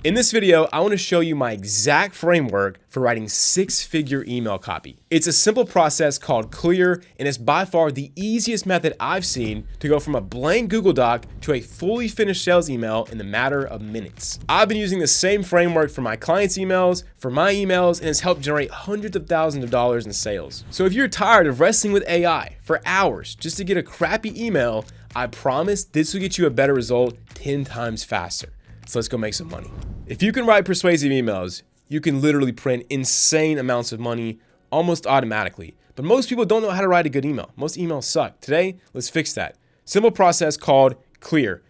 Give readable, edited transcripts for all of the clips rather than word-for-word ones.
In this video, I want to show you my exact framework for writing six-figure email copy. It's a simple process called Clear, and it's by far the easiest method I've seen to go from a blank Google Doc to a fully finished sales email in the matter of minutes. I've been using the same framework for my clients' emails, for my emails, and it's helped generate hundreds of thousands of dollars in sales. So if you're tired of wrestling with AI for hours just to get a crappy email, I promise this will get you a better result 10 times faster. So let's go make some money. If you can write persuasive emails, you can literally print insane amounts of money almost automatically. But most people don't know how to write a good email. Most emails suck. Today, let's fix that. Simple process called Clear.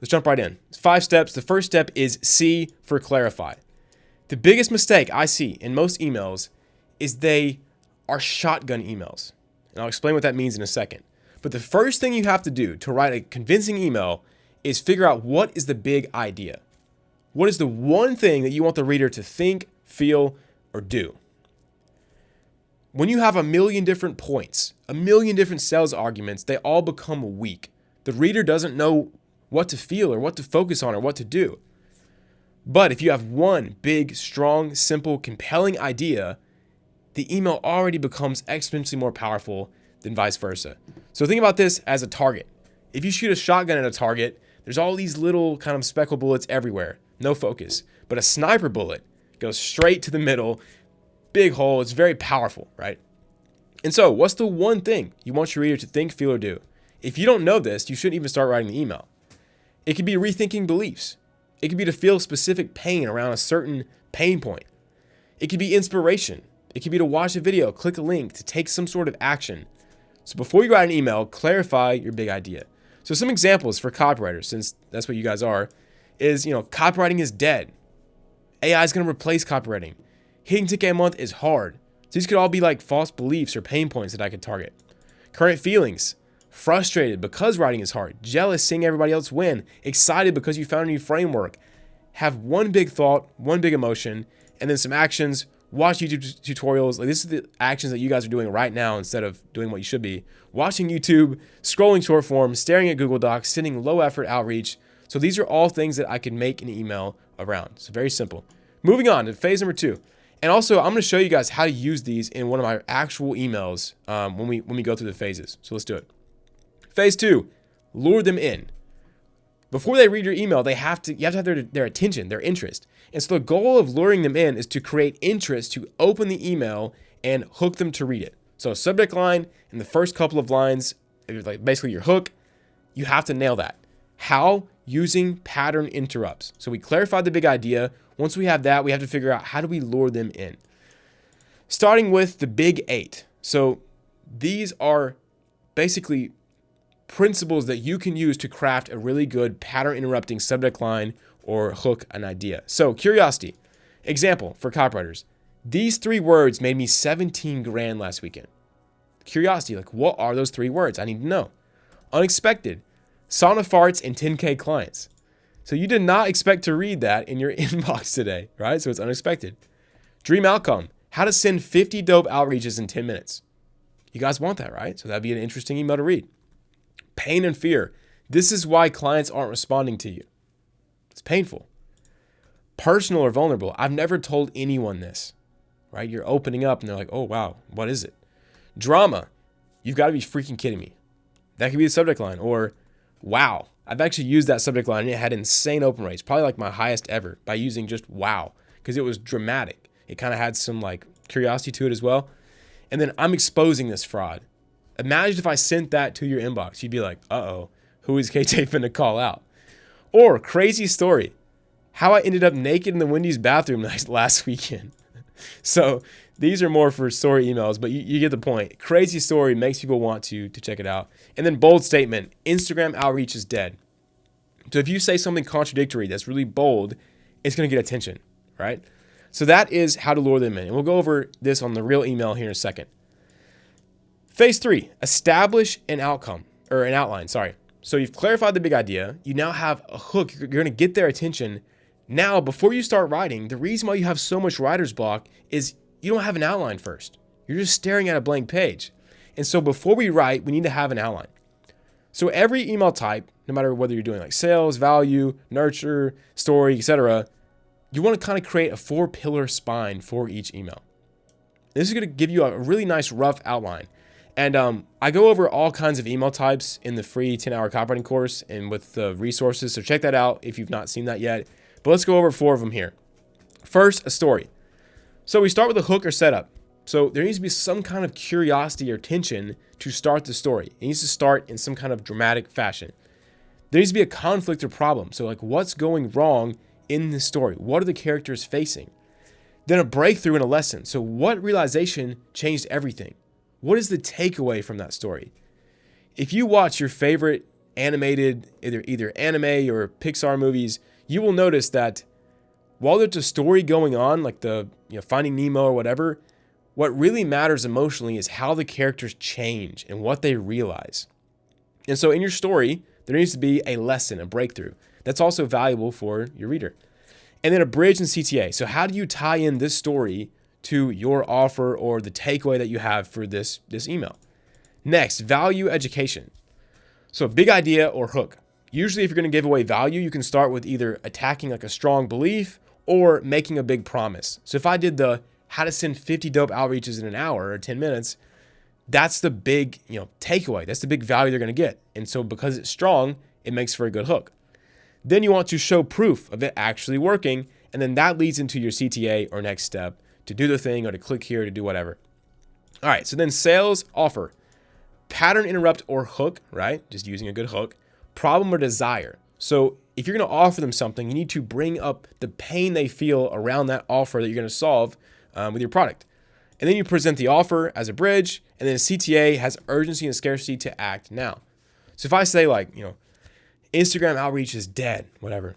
Let's jump right in. It's 5 steps. The first step is C for clarify. The biggest mistake I see in most emails is they are shotgun emails. And I'll explain what that means in a second. But the first thing you have to do to write a convincing email is figure out what is the big idea. What is the one thing that you want the reader to think, feel, or do? When you have a million different points, a million different sales arguments, they all become weak. The reader doesn't know what to feel or what to focus on or what to do. But if you have one big, strong, simple, compelling idea, the email already becomes exponentially more powerful than vice versa. So think about this as a target. If you shoot a shotgun at a target, there's all these little kind of speckle bullets everywhere, no focus. But a sniper bullet goes straight to the middle, big hole, it's very powerful, right? And so what's the one thing you want your reader to think, feel, or do? If you don't know this, you shouldn't even start writing the email. It could be rethinking beliefs. It could be to feel specific pain around a certain pain point. It could be inspiration. It could be to watch a video, click a link, to take some sort of action. So before you write an email, clarify your big idea. So some examples for copywriters, since that's what you guys are, is, copywriting is dead. AI is going to replace copywriting. Hitting 10K a month is hard. So these could all be like false beliefs or pain points that I could target. Current feelings. Frustrated because writing is hard. Jealous seeing everybody else win. Excited because you found a new framework. Have one big thought, one big emotion, and then some actions. Watch YouTube tutorials. Like, this is the actions that you guys are doing right now instead of doing what you should be. Watching YouTube, scrolling short form, staring at Google Docs, sending low effort outreach. So these are all things that I can make an email around. So very simple. Moving on to phase number 2. And also I'm going to show you guys how to use these in one of my actual emails when we go through the phases. So let's do it. Phase 2, lure them in. Before they read your email, you have to have their attention, their interest. And so the goal of luring them in is to create interest, to open the email and hook them to read it. So subject line in the first couple of lines, like basically your hook, you have to nail that. How? Using pattern interrupts. So we clarified the big idea. Once we have that, we have to figure out how do we lure them in. Starting with the big 8. So these are basically principles that you can use to craft a really good pattern interrupting subject line or hook an idea. So curiosity. Example for copywriters. These 3 words made me 17 grand last weekend. Curiosity, like what are those 3 words? I need to know. Unexpected. Sauna farts and 10K clients. So you did not expect to read that in your inbox today, right? So it's unexpected. Dream outcome. How to send 50 dope outreaches in 10 minutes. You guys want that, right? So that'd be an interesting email to read. Pain and fear. This is why clients aren't responding to you. It's painful. Personal or vulnerable. I've never told anyone this, right? You're opening up and they're like, oh, wow, what is it? Drama. You've got to be freaking kidding me. That could be the subject line. Or, wow. I've actually used that subject line and it had insane open rates, probably like my highest ever by using just wow, because it was dramatic. It kind of had some like curiosity to it as well. And then I'm exposing this fraud. Imagine if I sent that to your inbox. You'd be like, uh-oh, who is KJ finna call out? Or crazy story. How I ended up naked in the Wendy's bathroom last weekend. So these are more for story emails, but you get the point. Crazy story makes people want to check it out. And then bold statement. Instagram outreach is dead. So if you say something contradictory that's really bold, it's going to get attention, right? So that is how to lure them in. And we'll go over this on the real email here in a second. Phase 3, establish an outcome or an outline. So you've clarified the big idea. You now have a hook. You're going to get their attention. Now, before you start writing, the reason why you have so much writer's block is you don't have an outline first. You're just staring at a blank page. And so before we write, we need to have an outline. So every email type, no matter whether you're doing like sales, value, nurture, story, etc., you want to kind of create a 4-pillar spine for each email. This is going to give you a really nice rough outline. And I go over all kinds of email types in the free 10-hour copywriting course and with the resources. So check that out if you've not seen that yet. But let's go over 4 of them here. First, a story. So we start with a hook or setup. So there needs to be some kind of curiosity or tension to start the story. It needs to start in some kind of dramatic fashion. There needs to be a conflict or problem. So like, what's going wrong in this story? What are the characters facing? Then a breakthrough and a lesson. So what realization changed everything? What is the takeaway from that story? If you watch your favorite animated, either anime or Pixar movies, you will notice that while there's a story going on, like the Finding Nemo or whatever, what really matters emotionally is how the characters change and what they realize. And so in your story, there needs to be a lesson, a breakthrough. That's also valuable for your reader. And then a bridge and CTA. So how do you tie in this story to your offer or the takeaway that you have for this email? Next, value education. So big idea or hook. Usually if you're going to give away value, you can start with either attacking like a strong belief or making a big promise. So if I did the how to send 50 dope outreaches in an hour or 10 minutes, that's the big, takeaway. That's the big value they're going to get. And so because it's strong, it makes for a good hook. Then you want to show proof of it actually working. And then that leads into your CTA or next step to do the thing or to click here to do whatever. All right. So then sales offer, pattern interrupt or hook, right? Just using a good hook, problem or desire. So if you're going to offer them something, you need to bring up the pain they feel around that offer that you're going to solve with your product. And then you present the offer as a bridge, and then CTA has urgency and scarcity to act now. So if I say like, Instagram outreach is dead, whatever.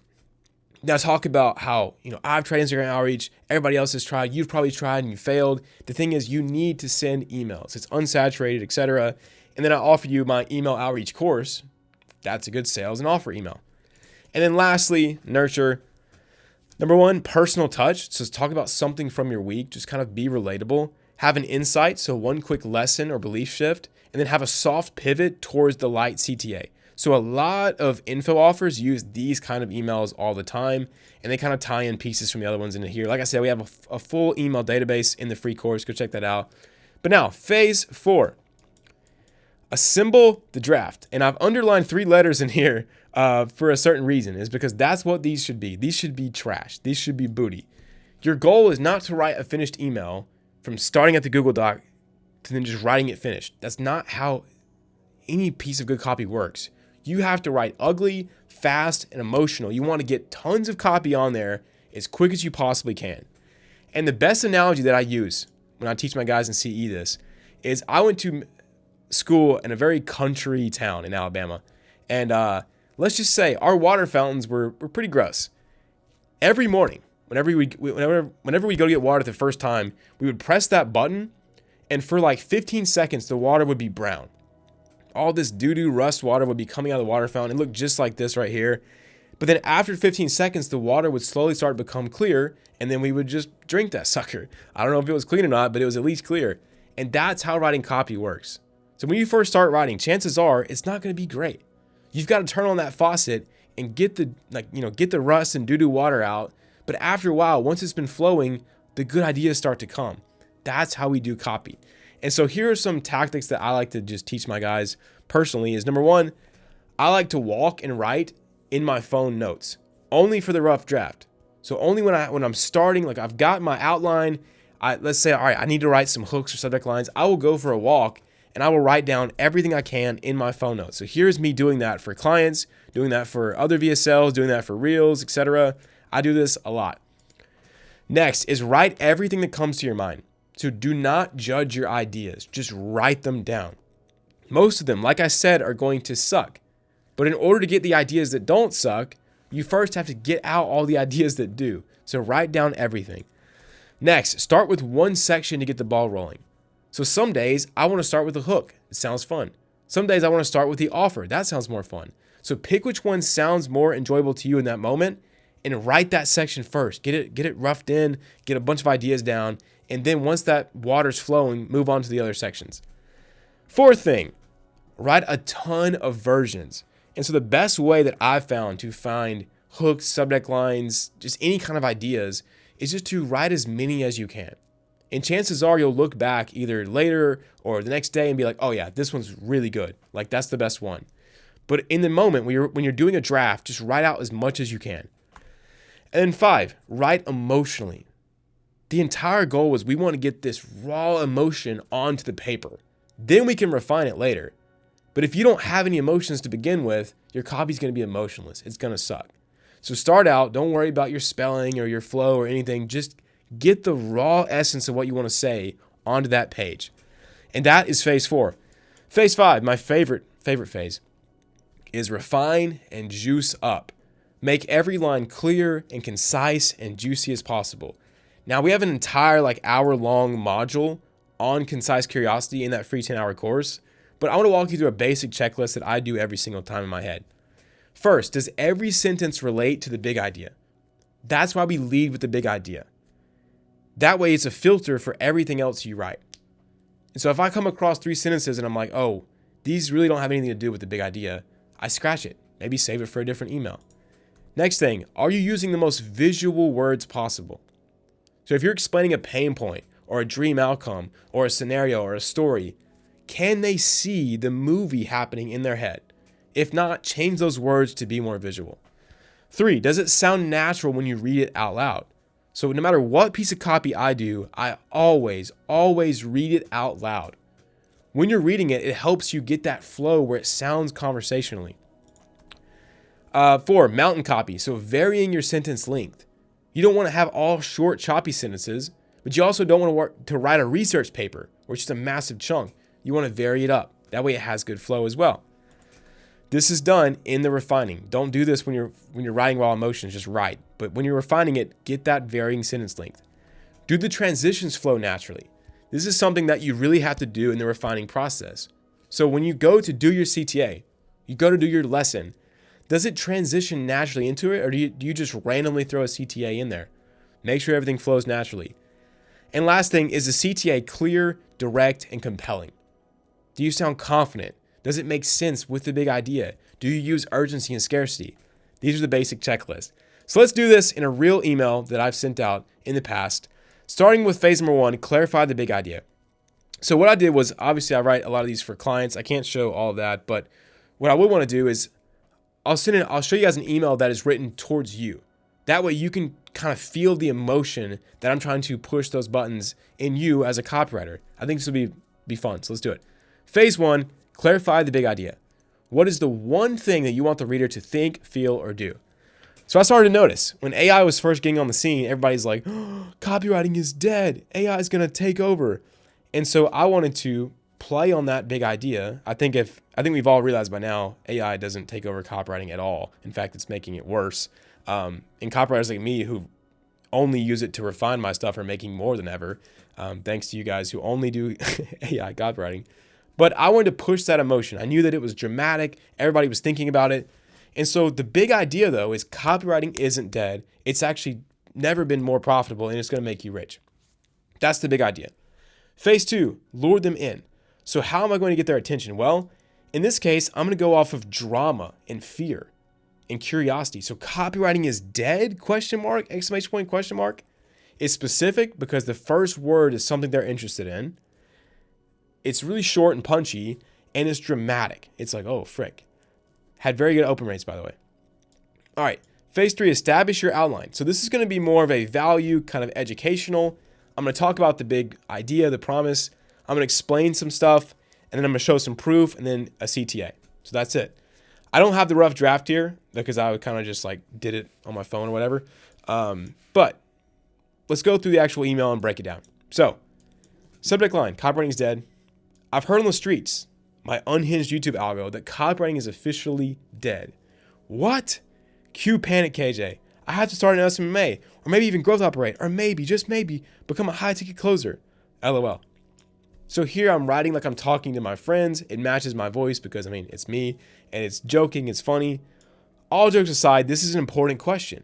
Now talk about how, I've tried Instagram outreach, everybody else has tried, you've probably tried and you failed. The thing is you need to send emails. It's unsaturated, etc. And then I offer you my email outreach course. That's a good sales and offer email. And then lastly, nurture. Number 1, personal touch. So talk about something from your week. Just kind of be relatable. Have an insight. So one quick lesson or belief shift. And then have a soft pivot towards the light CTA. So a lot of info offers use these kind of emails all the time. And they kind of tie in pieces from the other ones into here. Like I said, we have a full email database in the free course. Go check that out. But now, phase 4. Assemble the draft. And I've underlined 3 letters in here for a certain reason, is because that's what these should be. These should be trash. These should be booty. Your goal is not to write a finished email from starting at the Google Doc to then just writing it finished. That's not how any piece of good copy works. You have to write ugly, fast, and emotional. You want to get tons of copy on there as quick as you possibly can. And the best analogy that I use when I teach my guys in CE this is I went to school in a very country town in Alabama. And let's just say our water fountains were pretty gross. Every morning, whenever we go to get water the first time, we would press that button, and for like 15 seconds, the water would be brown. All this doo-doo rust water would be coming out of the water fountain. It looked just like this right here. But then after 15 seconds, the water would slowly start to become clear, and then we would just drink that sucker. I don't know if it was clean or not, but it was at least clear. And that's how writing copy works. So when you first start writing, chances are it's not going to be great. You've got to turn on that faucet and get the rust and doo-doo water out. But after a while, once it's been flowing, the good ideas start to come. That's how we do copy. And so here are some tactics that I like to just teach my guys personally is number 1, I like to walk and write in my phone notes, only for the rough draft. So only when I'm starting, like I've got my outline, let's say, all right, I need to write some hooks or subject lines. I will go for a walk and I will write down everything I can in my phone notes. So here's me doing that for clients, doing that for other VSLs, doing that for Reels, etc. I do this a lot. Next is write everything that comes to your mind. So do not judge your ideas. Just write them down. Most of them, like I said, are going to suck. But in order to get the ideas that don't suck, you first have to get out all the ideas that do. So write down everything. Next, start with one section to get the ball rolling. So some days I want to start with a hook. It sounds fun. Some days I want to start with the offer. That sounds more fun. So pick which one sounds more enjoyable to you in that moment and write that section first. Get it roughed in, get a bunch of ideas down, and then once that water's flowing, move on to the other sections. 4th thing, write a ton of versions. And so the best way that I've found to find hooks, subject lines, just any kind of ideas, is just to write as many as you can. And chances are you'll look back either later or the next day and be like, oh yeah, this one's really good. Like that's the best one. But in the moment when you're doing a draft, just write out as much as you can. And then 5, write emotionally. The entire goal was we want to get this raw emotion onto the paper. Then we can refine it later. But if you don't have any emotions to begin with, your copy's going to be emotionless. It's going to suck. So start out, don't worry about your spelling or your flow or anything. Just get the raw essence of what you want to say onto that page. And that is phase 4. Phase 5, my favorite phase, is refine and juice up. Make every line clear and concise and juicy as possible. Now we have an entire hour-long module on concise curiosity in that free 10-hour course, but I want to walk you through a basic checklist that I do every single time in my head. First, does every sentence relate to the big idea? That's why we lead with the big idea. That way it's a filter for everything else you write. And so if I come across 3 sentences and I'm like, oh, these really don't have anything to do with the big idea, I scratch it. Maybe save it for a different email. Next thing, are you using the most visual words possible? So if you're explaining a pain point or a dream outcome or a scenario or a story, can they see the movie happening in their head? If not, change those words to be more visual. 3, does it sound natural when you read it out loud? So no matter what piece of copy I do, I always read it out loud. When you're reading it, it helps you get that flow where it sounds conversationally. 4, mountain copy. So varying your sentence length. You don't want to have all short, choppy sentences, but you also don't want to write a research paper, which is a massive chunk. You want to vary it up. That way it has good flow as well. This is done in the refining. Don't do this when you're writing raw emotions, just write. But when you're refining it, get that varying sentence length. Do the transitions flow naturally? This is something that you really have to do in the refining process. So when you go to do your CTA, you go to do your lesson, does it transition naturally into it, or do you just randomly throw a CTA in there? Make sure everything flows naturally. And last thing, is the CTA clear, direct, and compelling? Do you sound confident? Does it make sense with the big idea? Do you use urgency and scarcity? These are the basic checklists. So let's do this in a real email that I've sent out in the past. Starting with phase number 1, clarify the big idea. So what I did was, obviously I write a lot of these for clients. I can't show all of that, but what I would want to do is I'll show you guys an email that is written towards you. That way you can kind of feel the emotion that I'm trying to push those buttons in you as a copywriter. I think this will be fun, so let's do it. Phase 1, clarify the big idea. What is the one thing that you want the reader to think, feel, or do? So I started to notice when AI was first getting on the scene, everybody's like, oh, copywriting is dead. AI is going to take over. And so I wanted to play on that big idea. I think we've all realized by now, AI doesn't take over copywriting at all. In fact, it's making it worse. And copywriters like me who only use it to refine my stuff are making more than ever. Thanks to you guys who only do AI copywriting. But I wanted to push that emotion. I knew that it was dramatic. Everybody was thinking about it. And so the big idea, though, is copywriting isn't dead. It's actually never been more profitable, and it's going to make you rich. That's the big idea. Phase 2, lure them in. So how am I going to get their attention? Well, in this case, I'm going to go off of drama and fear and curiosity. So copywriting is dead? ? Exclamation point, question mark. It's specific because the first word is something they're interested in. It's really short and punchy, and it's dramatic. It's like, oh, frick. Had very good open rates, by the way. All right, phase 3, establish your outline. So this is going to be more of a value, kind of educational. I'm going to talk about the big idea, the promise. I'm going to explain some stuff, and then I'm going to show some proof, and then a CTA. So that's it. I don't have the rough draft here because I would kind of just did it on my phone or whatever. But let's go through the actual email and break it down. So, subject line, copywriting is dead. I've heard on the streets, my unhinged YouTube algo, that copywriting is officially dead. What? Cue panic, KJ. I have to start an SMA, or maybe even growth operate, or maybe, just maybe, become a high-ticket closer. LOL. So here I'm writing like I'm talking to my friends. It matches my voice because, it's me, and it's joking, it's funny. All jokes aside, this is an important question.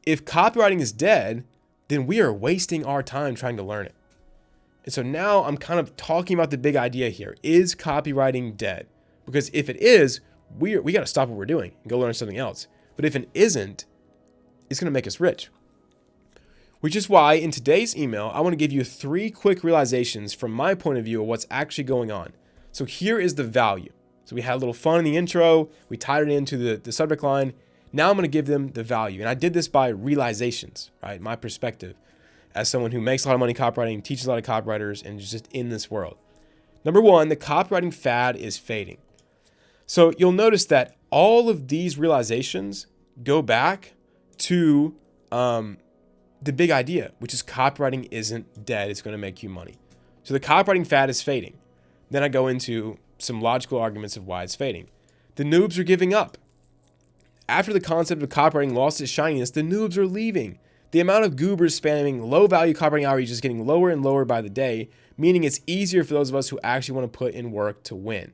If copywriting is dead, then we are wasting our time trying to learn it. And so now I'm kind of talking about the big idea here. Is copywriting dead? Because if it is, we got to stop what we're doing and go learn something else. But if it isn't, it's going to make us rich. Which is why in today's email, I want to give you 3 quick realizations from my point of view of what's actually going on. So here is the value. So we had a little fun in the intro. We tied it into the subject line. Now I'm going to give them the value. And I did this by realizations, right? My perspective as someone who makes a lot of money copywriting, teaches a lot of copywriters, and is just in this world. Number 1, the copywriting fad is fading. So you'll notice that all of these realizations go back to the big idea, which is copywriting isn't dead. It's going to make you money. So the copywriting fad is fading. Then I go into some logical arguments of why it's fading. The noobs are giving up. After the concept of copywriting lost its shininess, the noobs are leaving. The amount of goobers spamming low-value copywriting outreach is getting lower and lower by the day, meaning it's easier for those of us who actually want to put in work to win.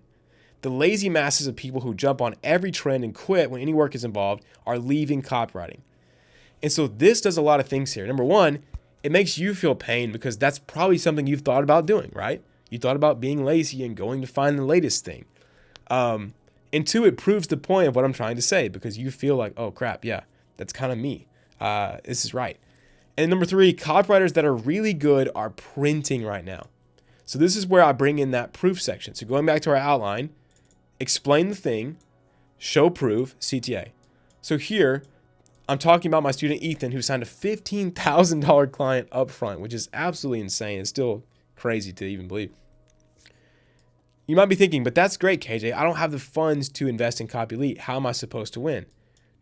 The lazy masses of people who jump on every trend and quit when any work is involved are leaving copywriting. And so this does a lot of things here. Number 1, it makes you feel pain because that's probably something you've thought about doing, right? You thought about being lazy and going to find the latest thing. And 2, it proves the point of what I'm trying to say because you feel like, oh crap, yeah, that's kind of me. This is right. And number 3, copywriters that are really good are printing right now. So this is where I bring in that proof section. So going back to our outline, explain the thing, show proof, CTA. So here, I'm talking about my student Ethan who signed a $15,000 client upfront, which is absolutely insane. It's still crazy to even believe. You might be thinking, but that's great, KJ. I don't have the funds to invest in Copy Elite. How am I supposed to win?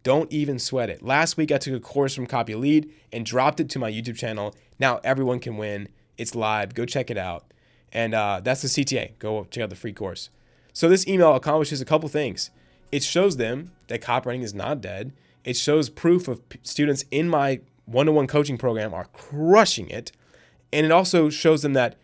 Don't even sweat it. Last week, I took a course from Copy Elite and dropped it to my YouTube channel. Now everyone can win. It's live. Go check it out. And that's the CTA. Go check out the free course. So this email accomplishes a couple things. It shows them that copywriting is not dead. It shows proof of students in my one-to-one coaching program are crushing it. And it also shows them that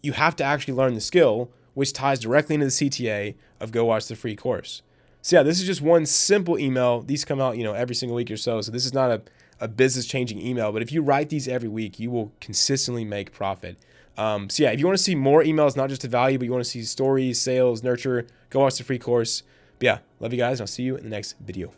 you have to actually learn the skill, which ties directly into the CTA of go watch the free course. So yeah, this is just one simple email. These come out, every single week or so. So this is not a business-changing email, but if you write these every week, you will consistently make profit. So yeah, if you want to see more emails, not just to value, but you want to see stories, sales, nurture, go watch the free course. But yeah, love you guys, and I'll see you in the next video.